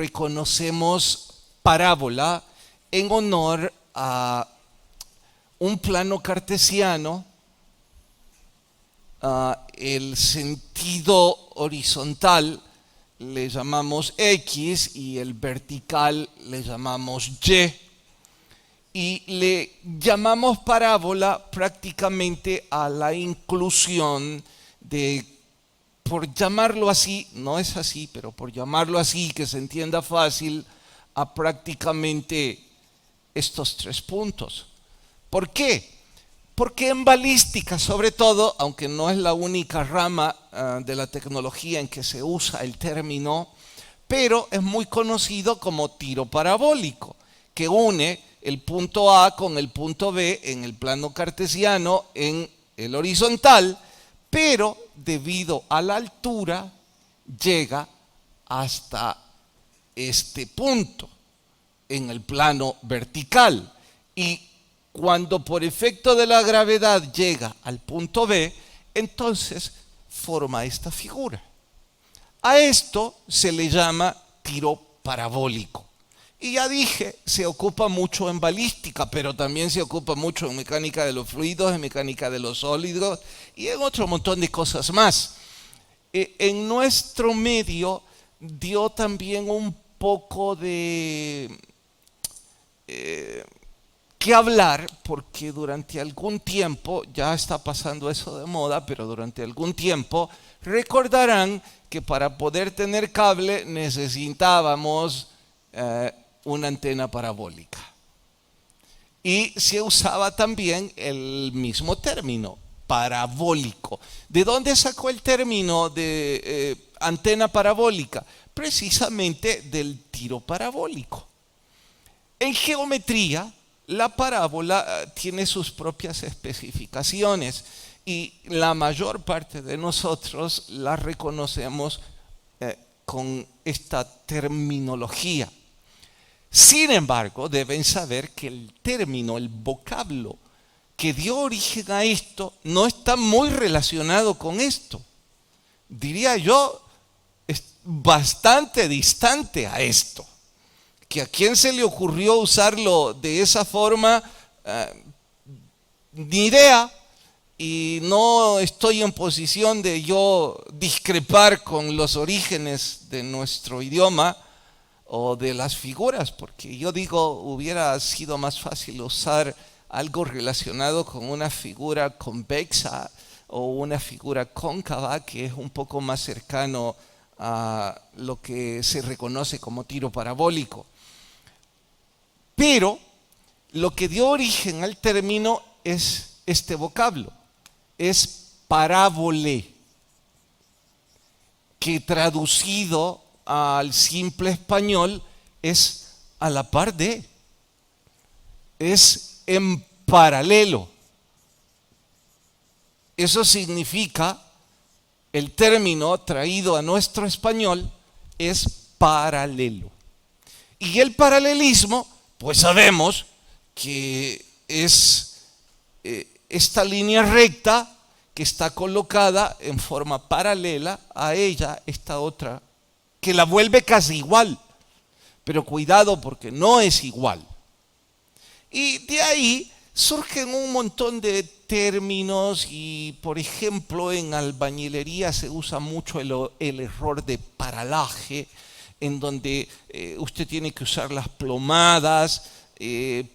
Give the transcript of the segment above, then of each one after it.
reconocemos parábola en honor a un plano cartesiano. El sentido horizontal le llamamos X y el vertical le llamamos Y. Y le llamamos parábola prácticamente a la inclusión de, por llamarlo así, no es así, pero por llamarlo así, que se entienda fácil, a prácticamente estos 3 puntos. ¿Por qué? Porque en balística, sobre todo, aunque no es la única rama de la tecnología en que se usa el término, pero es muy conocido como tiro parabólico, que une el punto A con el punto B en el plano cartesiano en el horizontal, pero debido a la altura llega hasta este punto en el plano vertical. Y cuando por efecto de la gravedad llega al punto B, entonces forma esta figura. A esto se le llama tiro parabólico. Y ya dije, se ocupa mucho en balística, pero también se ocupa mucho en mecánica de los fluidos, en mecánica de los sólidos y en otro montón de cosas más. En nuestro medio dio también un poco de que hablar, porque durante algún tiempo, ya está pasando eso de moda, pero durante algún tiempo recordarán que para poder tener cable necesitábamos una antena parabólica. Y se usaba también el mismo término, parabólico. ¿De dónde sacó el término de antena parabólica? Precisamente del tiro parabólico. En geometría, la parábola tiene sus propias especificaciones y la mayor parte de nosotros la reconocemos con esta terminología. Sin embargo, deben saber que el término, el vocablo que dio origen a esto no está muy relacionado con esto. Diría yo, es bastante distante a esto. Que a quién se le ocurrió usarlo de esa forma, ni idea, y no estoy en posición de yo discrepar con los orígenes de nuestro idioma o de las figuras, porque yo digo, hubiera sido más fácil usar algo relacionado con una figura convexa o una figura cóncava, que es un poco más cercano a lo que se reconoce como tiro parabólico. Pero lo que dio origen al término es este vocablo, es parábole, que traducido al simple español es a la par de, es en paralelo. Eso significa, el término traído a nuestro español es paralelo. Y el paralelismo, pues sabemos que es esta línea recta que está colocada en forma paralela a ella, esta otra, que la vuelve casi igual. Pero cuidado, porque no es igual. Y de ahí surgen un montón de términos y, por ejemplo, en albañilería se usa mucho el error de paralaje, en donde usted tiene que usar las plomadas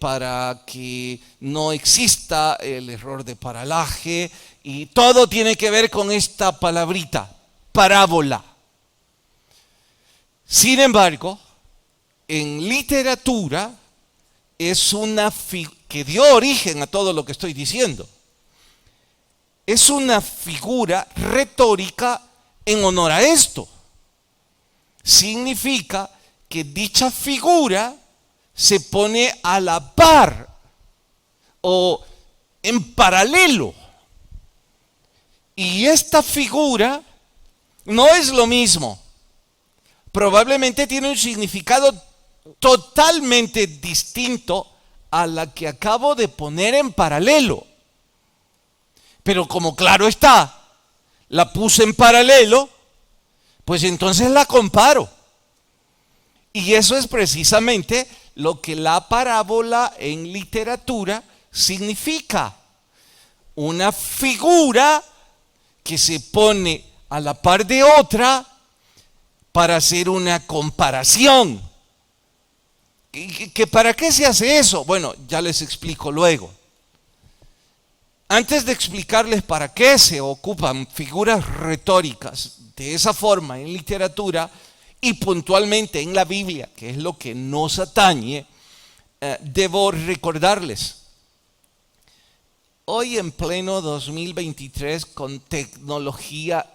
para que no exista el error de paralaje, y todo tiene que ver con esta palabrita, parábola. Sin embargo, en literatura es una que dio origen a todo lo que estoy diciendo. Es una figura retórica en honor a esto. Significa que dicha figura se pone a la par o en paralelo. Y esta figura no es lo mismo. Probablemente tiene un significado totalmente distinto a la que acabo de poner en paralelo. Pero como claro está, la puse en paralelo, pues entonces la comparo. Y eso es precisamente lo que la parábola en literatura significa. Una figura que se pone a la par de otra para hacer una comparación. ¿Para qué se hace eso? Bueno, ya les explico luego. Antes de explicarles para qué se ocupan figuras retóricas de esa forma en literatura y puntualmente en la Biblia, que es lo que nos atañe, debo recordarles. Hoy en pleno 2023, con tecnología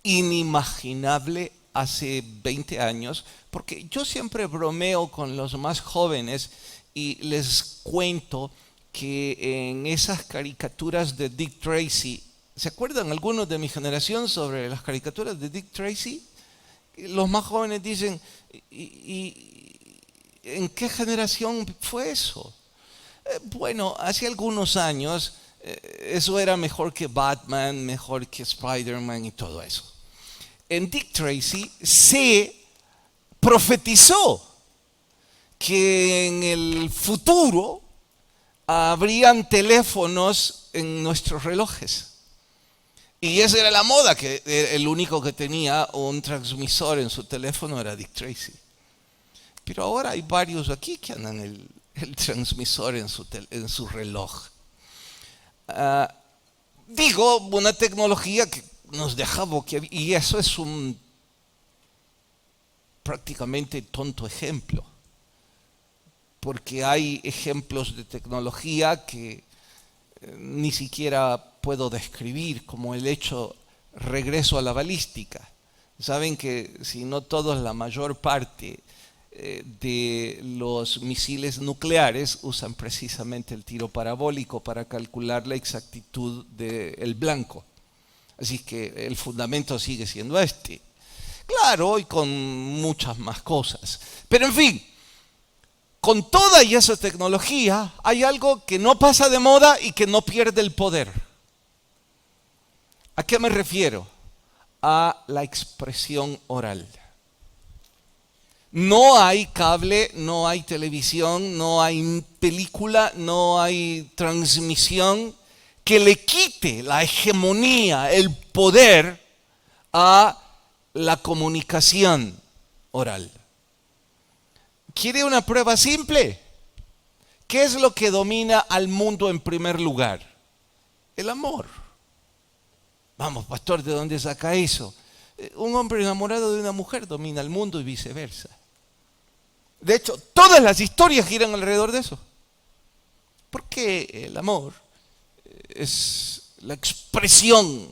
inimaginable hace 20 años, porque yo siempre bromeo con los más jóvenes y les cuento que en esas caricaturas de Dick Tracy, ¿se acuerdan algunos de mi generación sobre las caricaturas de Dick Tracy? Los más jóvenes dicen, ¿y en qué generación fue eso? Bueno, hace algunos años eso era mejor que Batman, mejor que Spider-Man y todo eso. En Dick Tracy se profetizó que en el futuro habrían teléfonos en nuestros relojes. Y esa era la moda, que el único que tenía un transmisor en su teléfono era Dick Tracy. Pero ahora hay varios aquí que andan el transmisor en su reloj. Digo, una tecnología que nos deja boquiabiertos, y eso es un prácticamente tonto ejemplo, porque hay ejemplos de tecnología que ni siquiera puedo describir, como el hecho regreso a la balística. Saben que si no todos, la mayor parte de los misiles nucleares usan precisamente el tiro parabólico para calcular la exactitud del blanco. Así que el fundamento sigue siendo este. Claro, y con muchas más cosas. Pero en fin, con toda y esa tecnología hay algo que no pasa de moda y que no pierde el poder. ¿A qué me refiero? A la expresión oral. No hay cable, no hay televisión, no hay película, no hay transmisión que le quite la hegemonía, el poder a la comunicación oral. ¿Quiere una prueba simple? ¿Qué es lo que domina al mundo en primer lugar? El amor. Vamos, pastor, ¿de dónde saca eso? Un hombre enamorado de una mujer domina el mundo y viceversa. De hecho, todas las historias giran alrededor de eso. Porque el amor es la expresión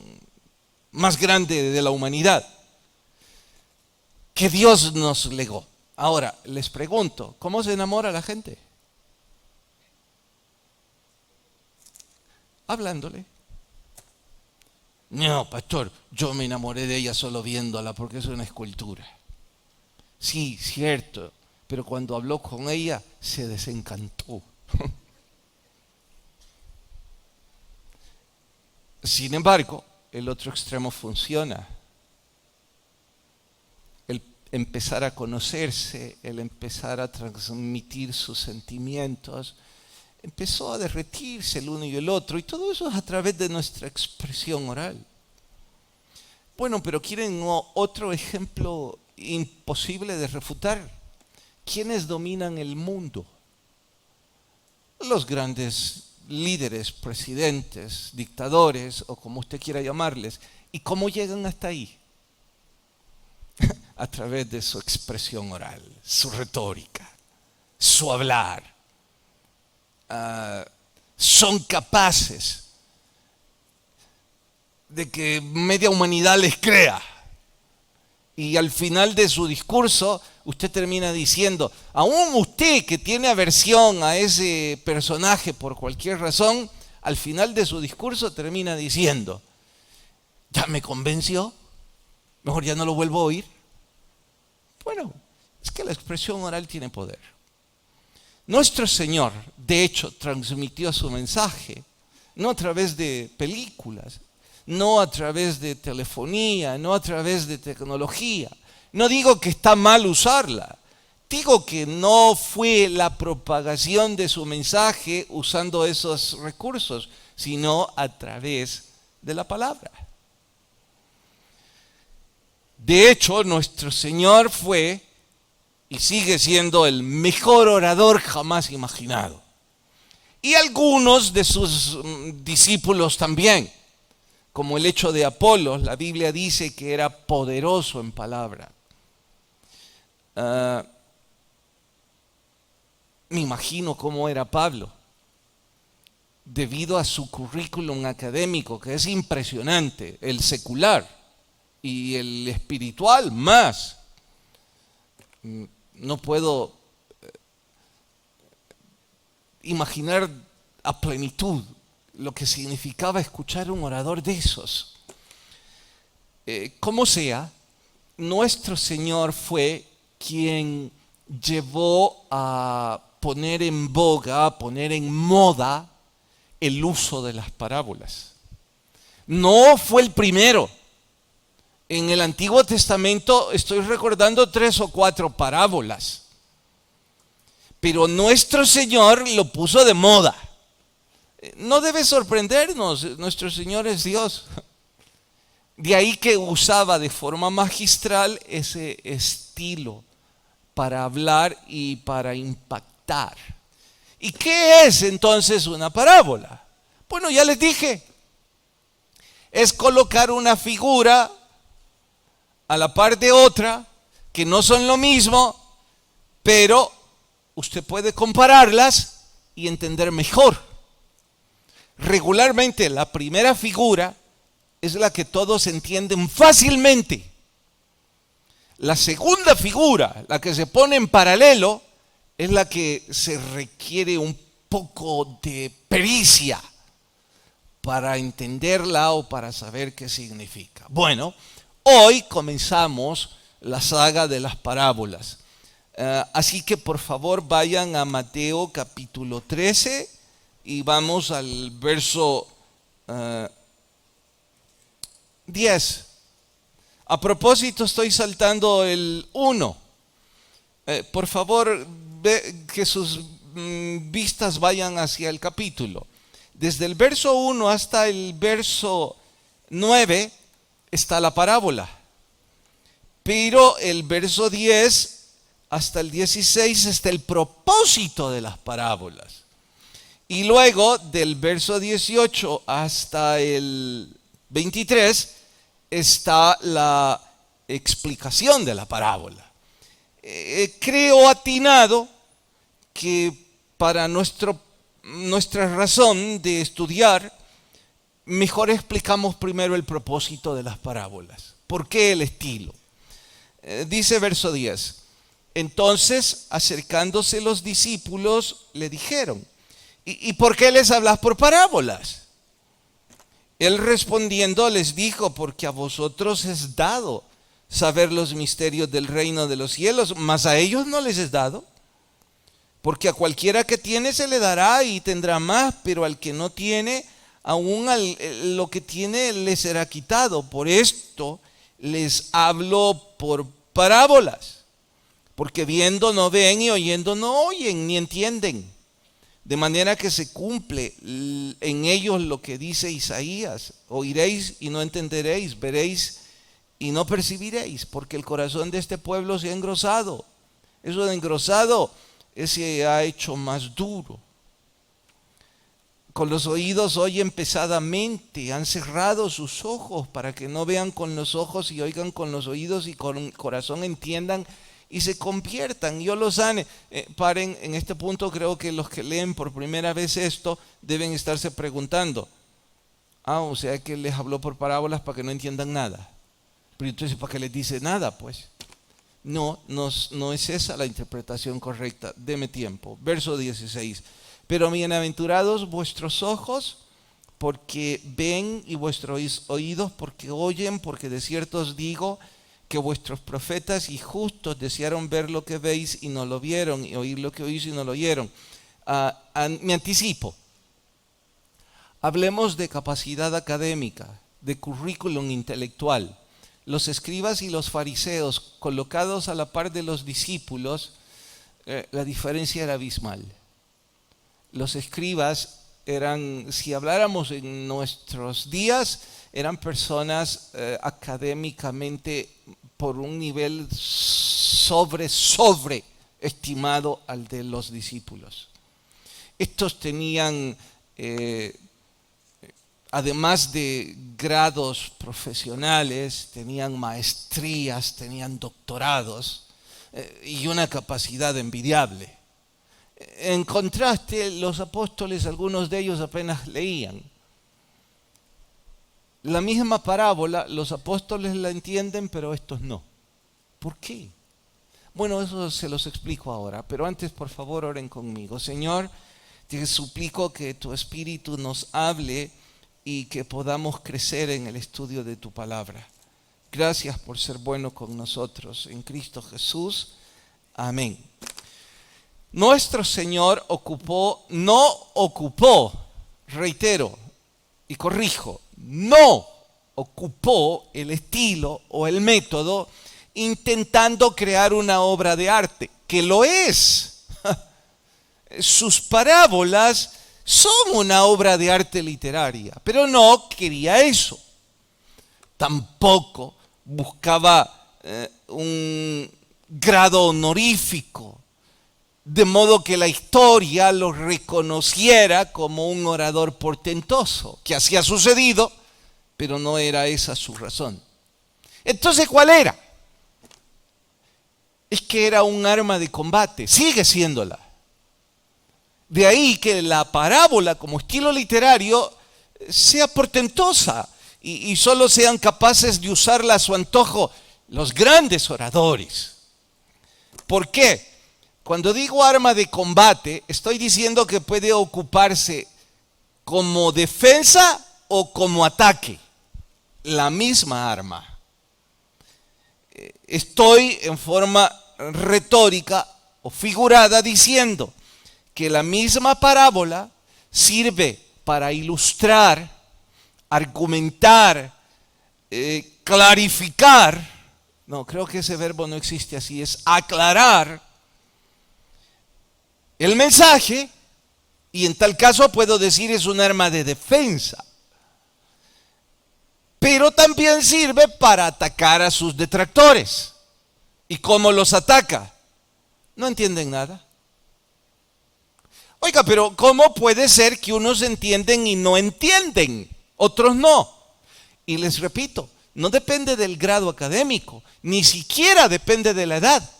más grande de la humanidad que Dios nos legó. Ahora, les pregunto, ¿cómo se enamora la gente? Hablándole. No, pastor, yo me enamoré de ella solo viéndola porque es una escultura. Sí, cierto, pero cuando habló con ella se desencantó. Sin embargo, el otro extremo funciona. El empezar a conocerse, el empezar a transmitir sus sentimientos, empezó a derretirse el uno y el otro, y todo eso es a través de nuestra expresión oral. Bueno, pero ¿quieren otro ejemplo imposible de refutar? ¿Quiénes dominan el mundo? Los grandes líderes, presidentes, dictadores, o como usted quiera llamarles. ¿Y cómo llegan hasta ahí? A través de su expresión oral, su retórica, su hablar. Son capaces de que media humanidad les crea. Y al final de su discurso, usted termina diciendo, aún usted que tiene aversión a ese personaje por cualquier razón, al final de su discurso termina diciendo, ya me convenció, mejor ya no lo vuelvo a oír. Bueno, es que la expresión oral tiene poder. Nuestro Señor, de hecho, transmitió su mensaje, no a través de películas, no a través de telefonía, no a través de tecnología. No digo que está mal usarla. Digo que no fue la propagación de su mensaje usando esos recursos, sino a través de la palabra. De hecho, nuestro Señor fue y sigue siendo el mejor orador jamás imaginado. Y algunos de sus discípulos también, como el hecho de Apolos. La Biblia dice que era poderoso en palabra. Me imagino cómo era Pablo, debido a su currículum académico, que es impresionante, el secular y el espiritual más. No puedo imaginar a plenitud lo que significaba escuchar un orador de esos. Como sea, nuestro Señor fue quien llevó a poner en boga, a poner en moda el uso de las parábolas. No fue el primero. En el Antiguo Testamento estoy recordando 3 o 4 parábolas. Pero nuestro Señor lo puso de moda. No debe sorprendernos, nuestro Señor es Dios. De ahí que usaba de forma magistral ese estilo para hablar y para impactar. ¿Y qué es entonces una parábola? Bueno, ya les dije, es colocar una figura a la par de otra, que no son lo mismo, pero usted puede compararlas y entender mejor. Regularmente la primera figura es la que todos entienden fácilmente. La segunda figura, la que se pone en paralelo, es la que se requiere un poco de pericia para entenderla o para saber qué significa. Bueno, hoy comenzamos la saga de las parábolas. Así que por favor vayan a Mateo capítulo 13 y vamos al verso 10. A propósito, estoy saltando el 1. Por favor, que sus vistas vayan hacia el capítulo. Desde el verso 1 hasta el verso 9 está la parábola. Pero el verso 10 hasta el 16 está el propósito de las parábolas. Y luego del verso 18 hasta el 23 está la explicación de la parábola. Creo atinado que para nuestra razón de estudiar, mejor explicamos primero el propósito de las parábolas. ¿Por qué el estilo? Dice verso 10. Entonces, acercándose los discípulos, le dijeron: ¿Y por qué les hablas por parábolas? Él respondiendo les dijo: porque a vosotros es dado saber los misterios del reino de los cielos, mas a ellos no les es dado. Porque a cualquiera que tiene se le dará y tendrá más, pero al que no tiene, aún lo que tiene le será quitado. Por esto les hablo por parábolas, porque viendo no ven y oyendo no oyen ni entienden. De manera que se cumple en ellos lo que dice Isaías: oiréis y no entenderéis, veréis y no percibiréis, porque el corazón de este pueblo se ha engrosado. Eso de engrosado se ha hecho más duro. Con los oídos oyen pesadamente, han cerrado sus ojos para que no vean con los ojos y oigan con los oídos y con el corazón entiendan y se conviertan, yo los sane. Paren, en este punto creo que los que leen por primera vez esto deben estarse preguntando: o sea que les habló por parábolas para que no entiendan nada. Pero entonces, ¿para qué les dice nada? Pues no es esa la interpretación correcta. Deme tiempo. Verso 16. Pero bienaventurados vuestros ojos porque ven y vuestros oídos porque oyen, porque de cierto os digo que vuestros profetas y justos desearon ver lo que veis y no lo vieron, y oír lo que oís y no lo oyeron. Me anticipo. Hablemos de capacidad académica, de currículum intelectual. los escribas y los fariseos colocados a la par de los discípulos, la diferencia era abismal. Los escribas eran, si habláramos en nuestros días, eran personas académicamente por un nivel sobreestimado al de los discípulos. Estos tenían, además de grados profesionales, tenían maestrías, tenían doctorados y una capacidad envidiable. En contraste, los apóstoles, algunos de ellos apenas leían. La misma parábola, los apóstoles la entienden, pero estos no. ¿Por qué? Bueno, eso se los explico ahora, pero antes, por favor, oren conmigo. Señor, te suplico que tu Espíritu nos hable y que podamos crecer en el estudio de tu palabra. Gracias por ser bueno con nosotros. En Cristo Jesús. Amén. Nuestro Señor no ocupó, reitero y corrijo, no ocupó el estilo o el método intentando crear una obra de arte, que lo es. Sus parábolas son una obra de arte literaria, pero no quería eso. Tampoco buscaba un grado honorífico, de modo que la historia lo reconociera como un orador portentoso, que así ha sucedido, pero no era esa su razón. Entonces, ¿cuál era? Es que era un arma de combate, sigue siéndola. De ahí que la parábola como estilo literario sea portentosa y solo sean capaces de usarla a su antojo los grandes oradores. ¿Por qué? Cuando digo arma de combate, estoy diciendo que puede ocuparse como defensa o como ataque. La misma arma. Estoy en forma retórica o figurada diciendo que la misma parábola sirve para ilustrar, argumentar, clarificar. No, creo que ese verbo no existe así, es aclarar el mensaje, y en tal caso puedo decir es un arma de defensa. Pero también sirve para atacar a sus detractores. ¿Y cómo los ataca? No entienden nada. Oiga, pero ¿cómo puede ser que unos entienden y no entienden? Otros no. Y les repito, no depende del grado académico, ni siquiera depende de la edad.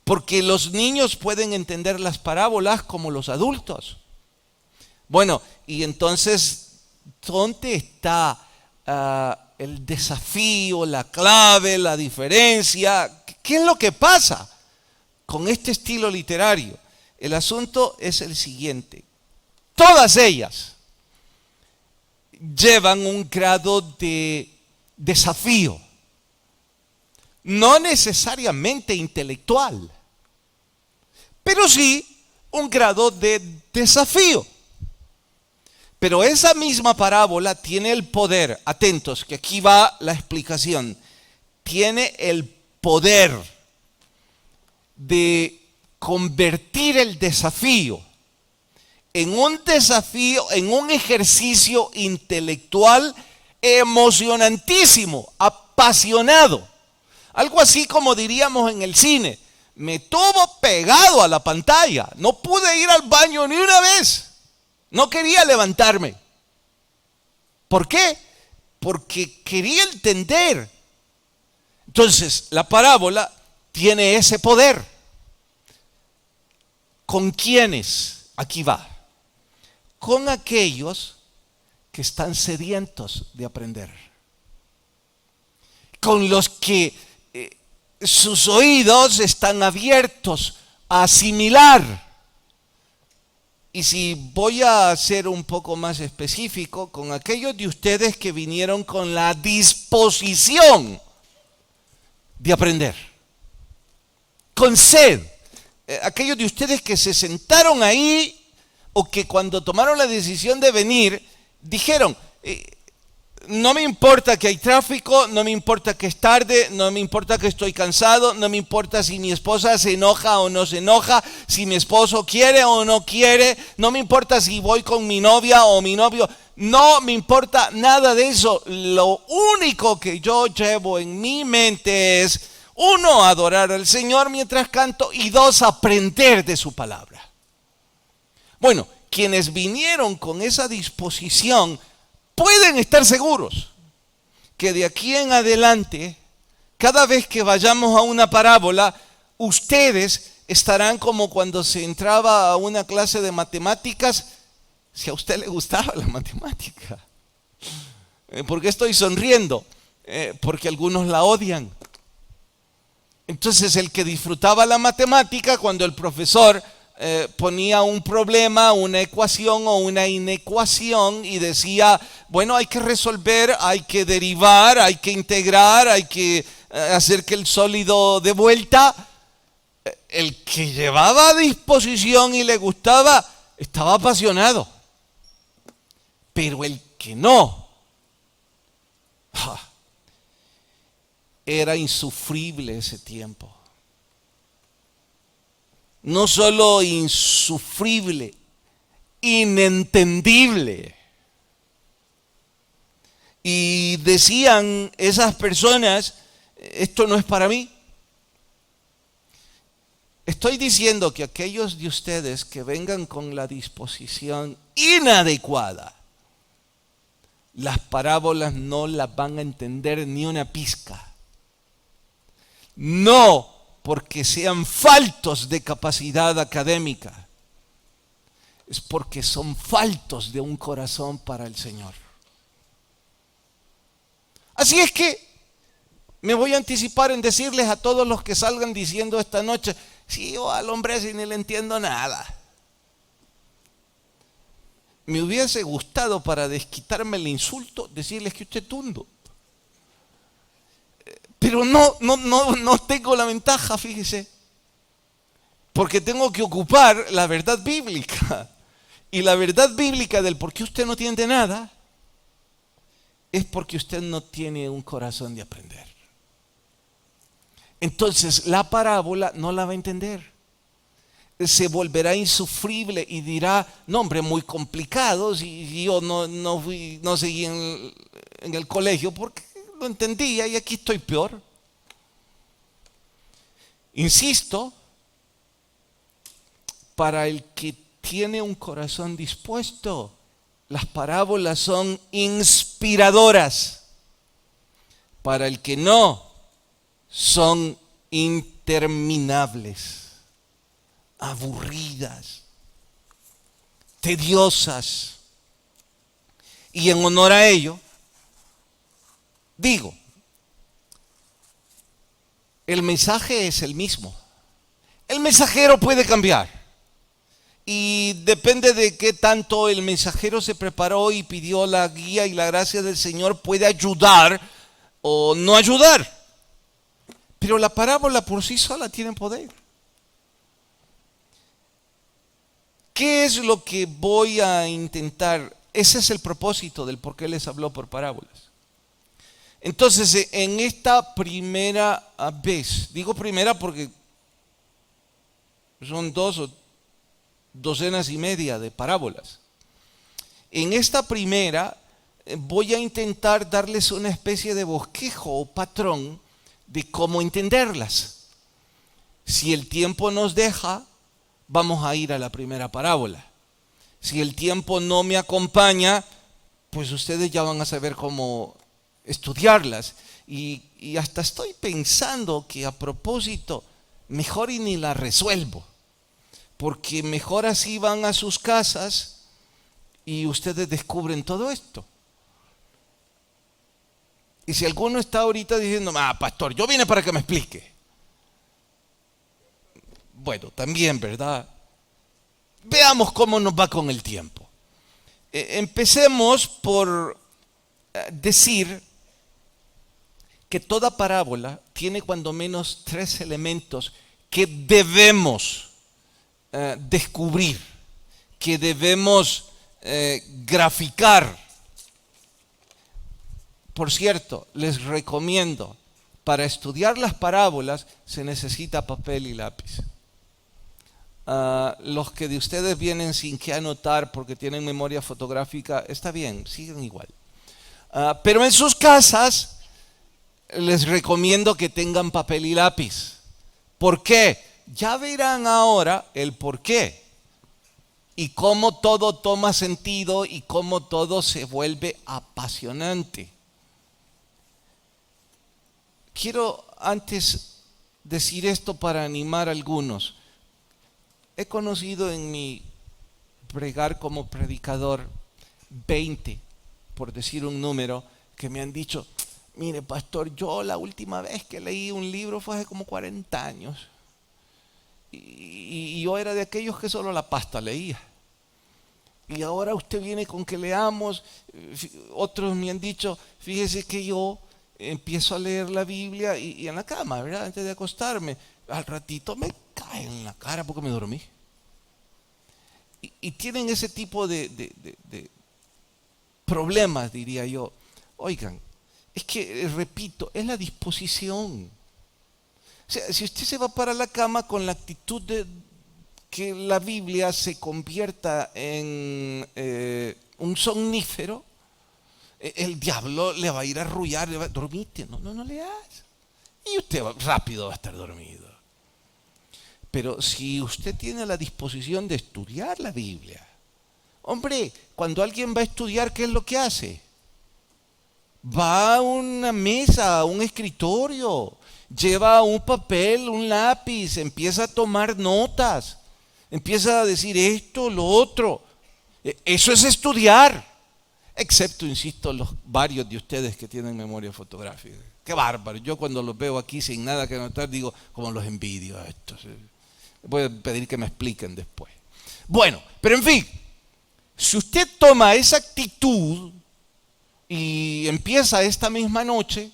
Porque los niños pueden entender las parábolas como los adultos. Bueno, y entonces, ¿dónde está el desafío, la clave, la diferencia? ¿Qué es lo que pasa con este estilo literario? El asunto es el siguiente. Todas ellas llevan un grado de desafío, no necesariamente intelectual, pero sí un grado de desafío. Pero esa misma parábola tiene el poder, atentos, que aquí va la explicación, tiene el poder de convertir el desafío, en un ejercicio intelectual emocionantísimo, apasionado. Algo así como diríamos en el cine, me tuvo pegado a la pantalla, no pude ir al baño ni una vez, no quería levantarme. ¿Por qué? Porque quería entender. Entonces, la parábola tiene ese poder. ¿Con quiénes? Aquí va. Con aquellos que están sedientos de aprender. Con los que sus oídos están abiertos a asimilar. Y si voy a ser un poco más específico, con aquellos de ustedes que vinieron con la disposición de aprender, con sed, aquellos de ustedes que se sentaron ahí o que cuando tomaron la decisión de venir dijeron, No me importa que hay tráfico, no me importa que es tarde, no me importa que estoy cansado, no me importa si mi esposa se enoja o no se enoja, si mi esposo quiere o no quiere, no me importa si voy con mi novia o mi novio, no me importa nada de eso. Lo único que yo llevo en mi mente es, uno, adorar al Señor mientras canto, y dos, aprender de su palabra. Bueno, quienes vinieron con esa disposición pueden estar seguros que de aquí en adelante, cada vez que vayamos a una parábola, ustedes estarán como cuando se entraba a una clase de matemáticas, si a usted le gustaba la matemática. ¿Por qué estoy sonriendo? Porque algunos la odian. Entonces el que disfrutaba la matemática, cuando el profesor ponía un problema, una ecuación o una inecuación y decía, bueno, hay que resolver, hay que derivar, hay que integrar, hay que hacer que el sólido dé vuelta. El que llevaba a disposición y le gustaba, estaba apasionado. Pero el que no, era insufrible ese tiempo. No solo insufrible, inentendible. Y decían esas personas, esto no es para mí. Estoy diciendo que aquellos de ustedes que vengan con la disposición inadecuada, las parábolas no las van a entender ni una pizca. No porque sean faltos de capacidad académica, es porque son faltos de un corazón para el Señor. Así es que me voy a anticipar en decirles a todos los que salgan diciendo esta noche, sí, yo al hombre sí ni le entiendo nada. Me hubiese gustado, para desquitarme el insulto, decirles que usted es tundo. Pero no tengo la ventaja, fíjese. Porque tengo que ocupar la verdad bíblica. Y la verdad bíblica del por qué usted no entiende nada es porque usted no tiene un corazón de aprender. Entonces la parábola no la va a entender. Se volverá insufrible y dirá, no hombre, muy complicado, si yo no seguí en el colegio porque lo entendía y aquí estoy peor. Insisto, para el que tiene un corazón dispuesto, las parábolas son inspiradoras. Para el que no, son interminables, aburridas, tediosas. Y en honor a ello, digo, el mensaje es el mismo. El mensajero puede cambiar. Y depende de qué tanto el mensajero se preparó y pidió la guía y la gracia del Señor, puede ayudar o no ayudar. Pero la parábola por sí sola tiene poder. ¿Qué es lo que voy a intentar? Ese es el propósito del por qué les habló por parábolas. Entonces, en esta primera vez, digo primera porque son 2 o docenas y media de parábolas. En esta primera voy a intentar darles una especie de bosquejo o patrón de cómo entenderlas. Si el tiempo nos deja, vamos a ir a la primera parábola. Si el tiempo no me acompaña, pues ustedes ya van a saber cómo estudiarlas. Y hasta estoy pensando que a propósito, mejor y ni la resuelvo. Porque mejor así van a sus casas y ustedes descubren todo esto. Y si alguno está ahorita diciendo, pastor, yo vine para que me explique. Bueno, también, ¿verdad? Veamos cómo nos va con el tiempo. Empecemos por decir que toda parábola tiene cuando menos 3 elementos que debemos descubrir, que debemos graficar. Por cierto, les recomiendo, para estudiar las parábolas se necesita papel y lápiz. Los que de ustedes vienen sin que anotar porque tienen memoria fotográfica, está bien, sigan igual. Pero en sus casas les recomiendo que tengan papel y lápiz. ¿Por qué? Ya verán ahora el por qué y cómo todo toma sentido y cómo todo se vuelve apasionante. Quiero antes decir esto para animar a algunos. He conocido en mi bregar como predicador 20, por decir un número, que me han dicho, mire pastor, yo la última vez que leí un libro fue hace como 40 años. Y yo era de aquellos que solo la pasta leía. Y ahora usted viene con que leamos. Otros me han dicho, fíjese que yo empiezo a leer la Biblia y en la cama, ¿verdad? Antes de acostarme. Al ratito me cae en la cara porque me dormí. Y tienen ese tipo de problemas, diría yo. Oigan, es que, repito, es la disposición. O sea, si usted se va para la cama con la actitud de que la Biblia se convierta en un somnífero, el diablo le va a ir a arrullar, le va a dormirte, no le hagas. Y usted rápido va a estar dormido. Pero si usted tiene la disposición de estudiar la Biblia, hombre, cuando alguien va a estudiar, ¿qué es lo que hace? Va a una mesa, a un escritorio, lleva un papel, un lápiz, empieza a tomar notas, empieza a decir esto, lo otro. Eso es estudiar. Excepto, insisto, los varios de ustedes que tienen memoria fotográfica. Qué bárbaro. Yo cuando los veo aquí sin nada que anotar, digo, como los envidio a estos. Voy a pedir que me expliquen después. Bueno, pero en fin, si usted toma esa actitud y empieza esta misma noche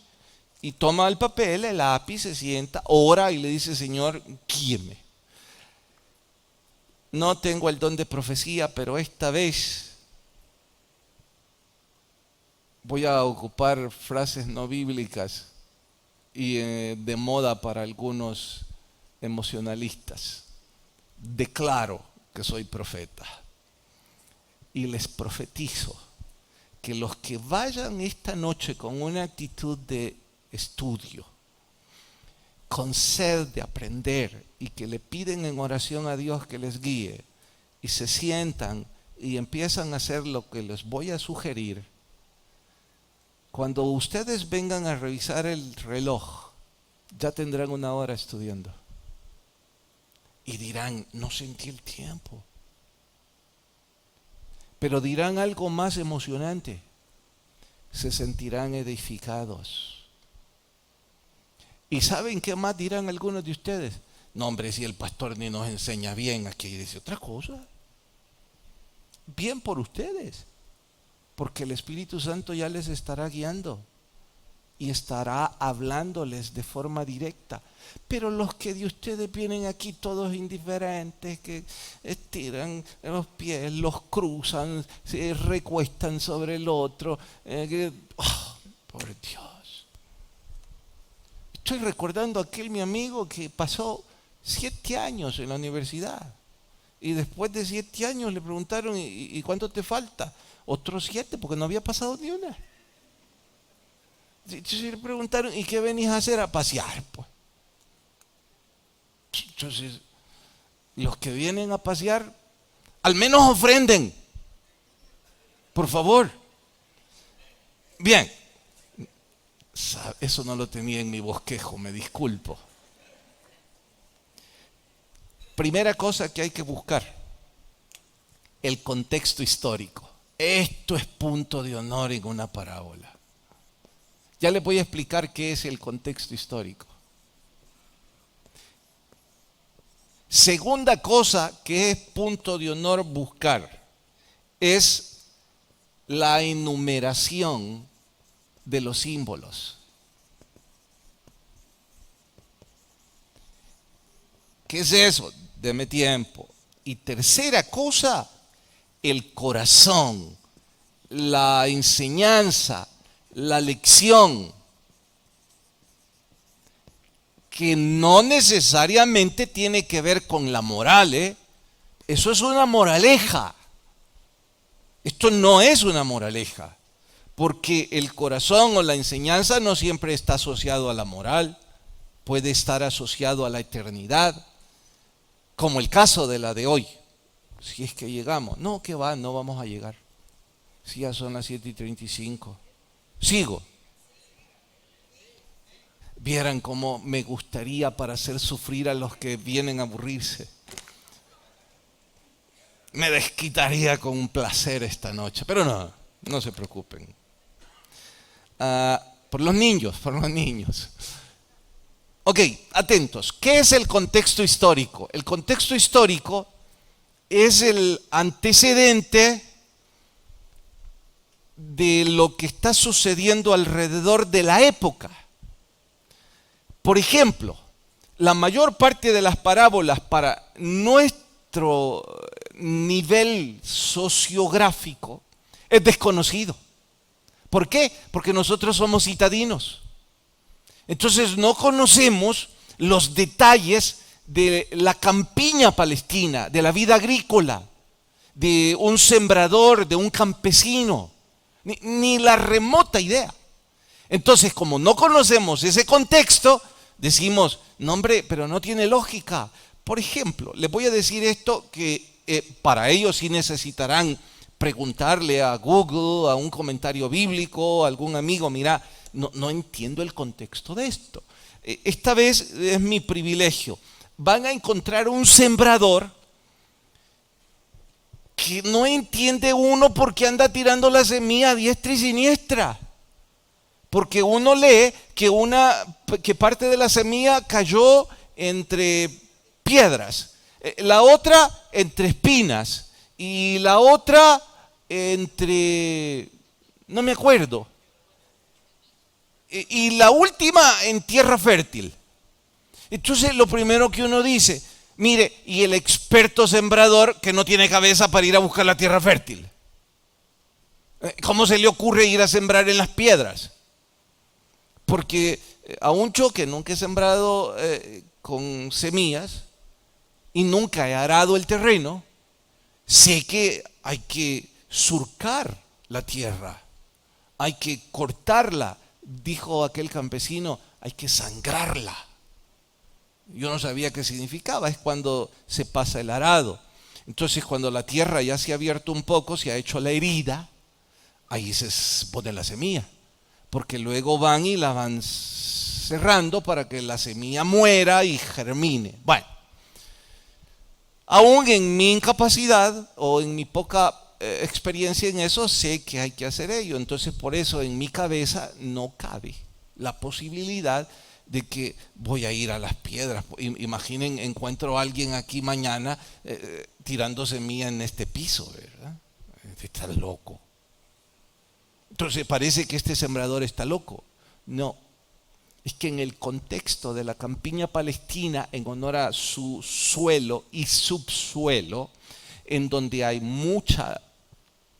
y toma el papel, el lápiz, se sienta, ora y le dice, Señor, guíeme. No tengo el don de profecía, pero esta vez voy a ocupar frases no bíblicas y de moda para algunos emocionalistas. Declaro que soy profeta y les profetizo que los que vayan esta noche con una actitud de estudio, con sed de aprender y que le piden en oración a Dios que les guíe y se sientan y empiezan a hacer lo que les voy a sugerir, cuando ustedes vengan a revisar el reloj, ya tendrán una hora estudiando. Y dirán, no sentí el tiempo. Pero dirán algo más emocionante. Se sentirán edificados. ¿Y saben qué más dirán algunos de ustedes? No, hombre, si el pastor ni nos enseña bien, aquí dice otra cosa. Bien por ustedes. Porque el Espíritu Santo ya les estará guiando y estará hablándoles de forma directa. Pero los que de ustedes vienen aquí todos indiferentes, que estiran los pies, los cruzan, se recuestan sobre el otro, por Dios. Estoy recordando a aquel mi amigo que pasó 7 años en la universidad y después de 7 años le preguntaron, ¿y cuánto te falta? Otros 7, porque no había pasado ni una. Entonces le preguntaron, ¿y qué venís a hacer? A pasear, pues. Entonces, los que vienen a pasear, al menos ofrenden. Por favor. Bien. Eso no lo tenía en mi bosquejo, me disculpo. Primera cosa que hay que buscar, el contexto histórico. Esto es punto de honor en una parábola. Ya les voy a explicar qué es el contexto histórico. Segunda cosa que es punto de honor buscar es la enumeración de los símbolos. ¿Qué es eso? Deme tiempo. Y tercera cosa, el corazón, la enseñanza, la lección, que no necesariamente tiene que ver con la moral, ¿eh? Eso es una moraleja. Esto no es una moraleja, porque el corazón o la enseñanza no siempre está asociado a la moral, puede estar asociado a la eternidad, como el caso de la de hoy. Si es que llegamos. No, que va, no vamos a llegar. Si ya son las 7:35. Sigo. Vieran cómo me gustaría para hacer sufrir a los que vienen a aburrirse. Me desquitaría con un placer esta noche, pero no, no se preocupen. Por los niños, por los niños. Ok, atentos. ¿Qué es el contexto histórico? El contexto histórico es el antecedente de lo que está sucediendo alrededor de la época. Por ejemplo, la mayor parte de las parábolas para nuestro nivel sociográfico es desconocido. ¿Por qué? Porque nosotros somos citadinos. Entonces no conocemos los detalles de la campiña palestina, de la vida agrícola, de un sembrador, de un campesino, ni la remota idea. Entonces, como no conocemos ese contexto, decimos, no hombre, pero no tiene lógica. Por ejemplo, les voy a decir esto que para ellos sí necesitarán preguntarle a Google, a un comentario bíblico, a algún amigo, mira, no entiendo el contexto de esto. Esta vez es mi privilegio. Van a encontrar un sembrador que no entiende uno por qué anda tirando la semilla a diestra y siniestra. Porque uno lee que parte de la semilla cayó entre piedras, la otra entre espinas y la otra entre, no me acuerdo, y la última en tierra fértil. Entonces lo primero que uno dice, mire, y el experto sembrador que no tiene cabeza para ir a buscar la tierra fértil, ¿cómo se le ocurre ir a sembrar en las piedras? Porque aún yo que nunca he sembrado con semillas y nunca he arado el terreno, sé que hay que surcar la tierra, hay que cortarla. Dijo aquel campesino, hay que sangrarla. Yo no sabía qué significaba, es cuando se pasa el arado. Entonces cuando la tierra ya se ha abierto un poco, se ha hecho la herida, ahí se pone la semilla. Porque luego van y la van cerrando para que la semilla muera y germine. Bueno, aún en mi incapacidad o en mi poca experiencia en eso, sé que hay que hacer ello. Entonces por eso en mi cabeza no cabe la posibilidad de que voy a ir a las piedras. Imaginen, encuentro a alguien aquí mañana tirando semilla en este piso, ¿verdad? Está loco. Entonces parece que este sembrador está loco. No, es que en el contexto de la campiña palestina, en honor a su suelo y subsuelo, en donde hay mucha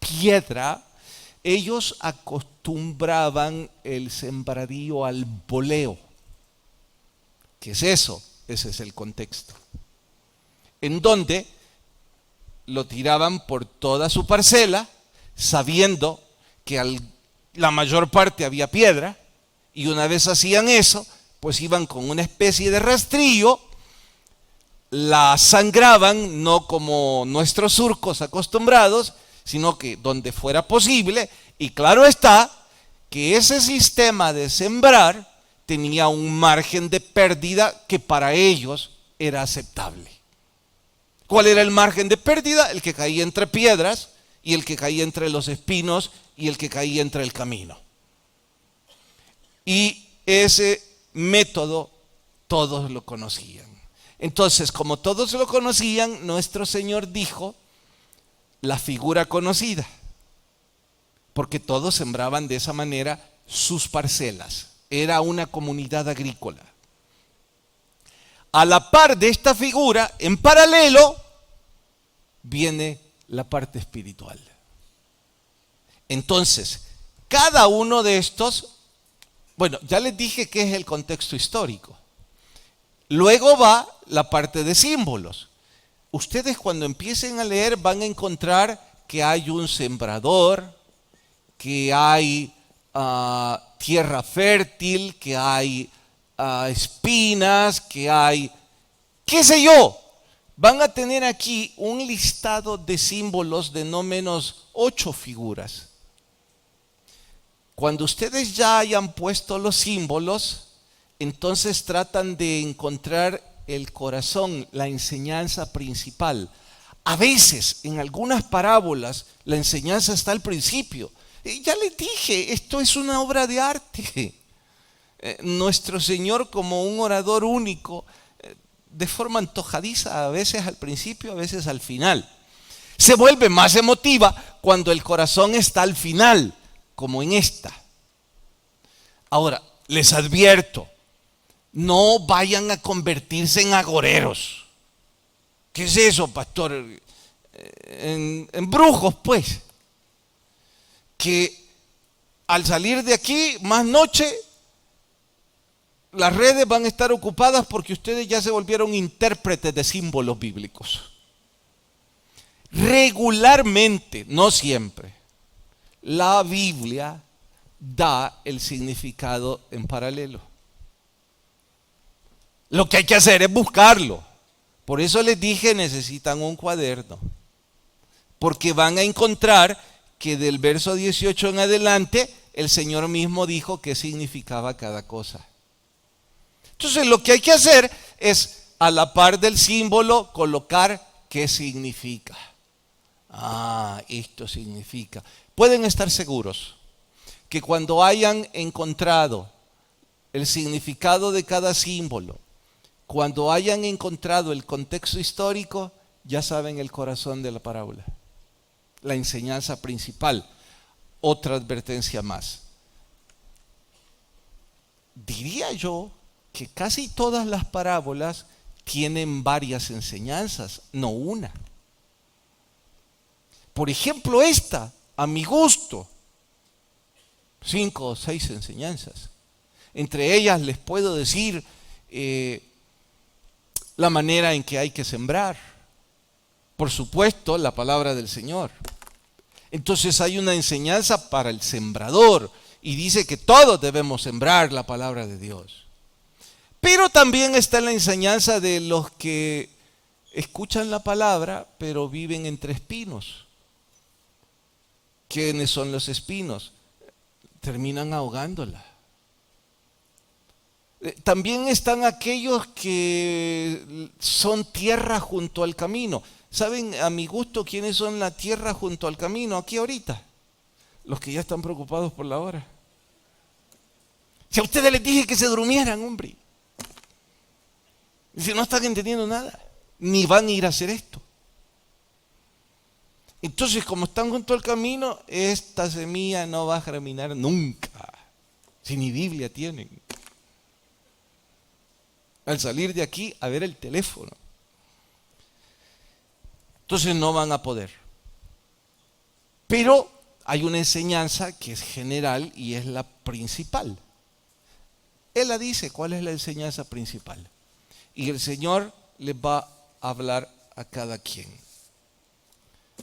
piedra, ellos acostumbraban el sembradío al boleo. ¿Qué es eso? Ese es el contexto. En donde lo tiraban por toda su parcela, sabiendo que la mayor parte había piedra, y una vez hacían eso, pues iban con una especie de rastrillo, la sangraban, no como nuestros surcos acostumbrados, sino que donde fuera posible, y claro está que ese sistema de sembrar tenía un margen de pérdida que para ellos era aceptable. ¿Cuál era el margen de pérdida? El que caía entre piedras, y el que caía entre los espinos, y el que caía entre el camino. Y ese método todos lo conocían. Entonces, como todos lo conocían, nuestro Señor dijo la figura conocida, porque todos sembraban de esa manera sus parcelas. Era una comunidad agrícola. A la par de esta figura, en paralelo, viene la parte espiritual. Entonces, cada uno de estos, bueno, ya les dije que es el contexto histórico. Luego va la parte de símbolos. Ustedes cuando empiecen a leer van a encontrar que hay un sembrador, que hay tierra fértil, que hay espinas, que hay, qué sé yo. Van a tener aquí un listado de símbolos de no menos 8 figuras. Cuando ustedes ya hayan puesto los símbolos, entonces tratan de encontrar el corazón, la enseñanza principal. A veces, en algunas parábolas, la enseñanza está al principio. Ya les dije, esto es una obra de arte. Nuestro Señor, como un orador único, de forma antojadiza, a veces al principio, a veces al final. Se vuelve más emotiva cuando el corazón está al final, como en esta. Ahora, les advierto, no vayan a convertirse en agoreros. ¿Qué es eso, pastor? En brujos, pues. Que al salir de aquí, más noche, las redes van a estar ocupadas porque ustedes ya se volvieron intérpretes de símbolos bíblicos. Regularmente, no siempre, la Biblia da el significado en paralelo. Lo que hay que hacer es buscarlo. Por eso les dije, necesitan un cuaderno. Porque van a encontrar que del verso 18 en adelante, el Señor mismo dijo qué significaba cada cosa. Entonces lo que hay que hacer es, a la par del símbolo, colocar qué significa. Esto significa. Pueden estar seguros que cuando hayan encontrado el significado de cada símbolo, cuando hayan encontrado el contexto histórico, ya saben el corazón de la parábola, la enseñanza principal. Otra advertencia más. Diría yo que casi todas las parábolas tienen varias enseñanzas, no una. Por ejemplo, esta, a mi gusto, 5 o 6 enseñanzas. Entre ellas les puedo decir la manera en que hay que sembrar. Por supuesto, la palabra del Señor. Entonces hay una enseñanza para el sembrador y dice que todos debemos sembrar la palabra de Dios. Pero también está la enseñanza de los que escuchan la palabra pero viven entre espinos. ¿Quiénes son los espinos? Terminan ahogándola. También están aquellos que son tierra junto al camino. ¿Saben a mi gusto quiénes son la tierra junto al camino aquí ahorita? Los que ya están preocupados por la hora. Si a ustedes les dije que se durmieran, hombre. Si no están entendiendo nada, ni van a ir a hacer esto. Entonces, como están junto al camino, esta semilla no va a germinar nunca. Si ni Biblia tienen. Al salir de aquí, a ver el teléfono. Entonces no van a poder. Pero hay una enseñanza que es general y es la principal. Él la dice, ¿cuál es la enseñanza principal? Y el Señor les va a hablar a cada quien.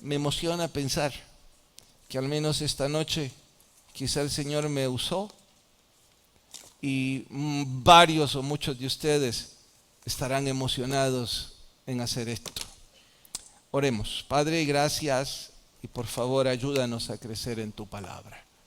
Me emociona pensar que al menos esta noche quizá el Señor me usó y varios o muchos de ustedes estarán emocionados en hacer esto. Oremos. Padre, gracias y por favor ayúdanos a crecer en tu palabra.